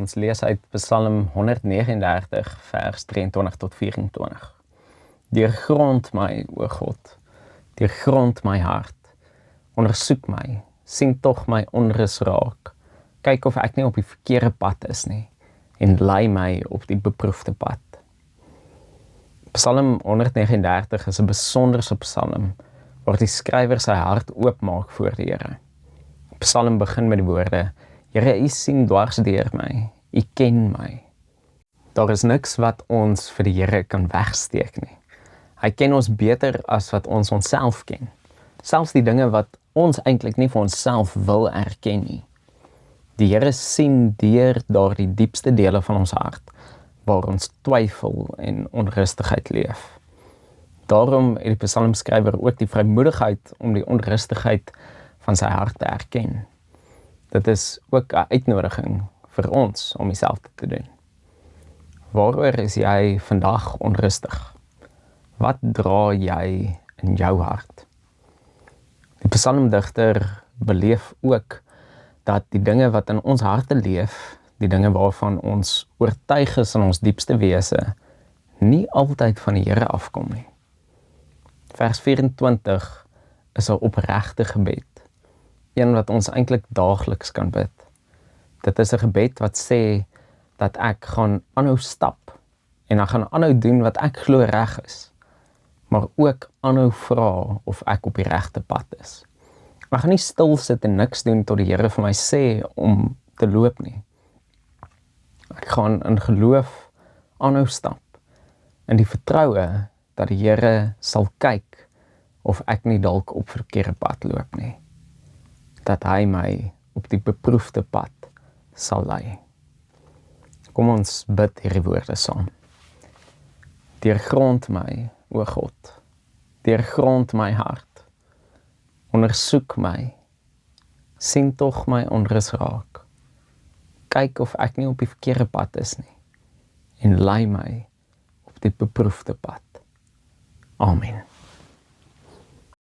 Ons lees uit Psalm 139 vers 23 tot 24. Deurgrond my, o God, deurgrond my hart, ondersoek my, sien tog my onrus raak, kyk of ek nie op die verkeerde pad is nie, en lei my op die beproefde pad. Psalm 139 is 'n besonderse psalm, waar die skrywer sy hart oopmaak voor die Here. Die psalm begin met die woorde, Here, U sien dwars deur my, U ken my. Daar is niks wat ons vir die Here kan wegsteek nie. Hy ken ons beter as wat ons onsself ken. Selfs die dinge wat ons eintlik nie vir onsself wil erken nie. Die Here sien deur daardie diepste dele van ons hart, waar ons twyfel en onrustigheid leef. Daarom het die psalmskrywer ook die vrymoedigheid om die onrustigheid van sy hart te erken. Dit is ook 'n uitnodiging vir ons om dieselfde te doen. Waaroor is jy vandag onrustig? Wat dra jy in jou hart? Die psalmdigter beleef ook dat die dinge wat in ons harte leef, die dinge waarvan ons oortuig is in ons diepste wese, nie altyd van die Here afkom nie. Vers 24 is 'n opregte gebed, een wat ons eintlik daagliks kan bid. Dit is 'n gebed wat sê dat ek gaan aanhou stap en ek gaan aanhou doen wat ek glo reg is, maar ook aanhou vra of ek op die regte pad is. Ek gaan nie stil sit en niks doen tot die Here vir my sê om te loop nie. Ek gaan in geloof aanhou stap, in die vertroue dat die Here sal kyk of ek nie dalk op verkeerde pad loop nie. Dat hy my op die beproefde pad sal lei. Kom ons bid hierdie woorde saam. Deurgrond my, o God, deurgrond my hart, ondersoek my, sien tog my onrus raak, kyk of ek nie op die verkeerde pad is nie, en lei my op die beproefde pad. Amen.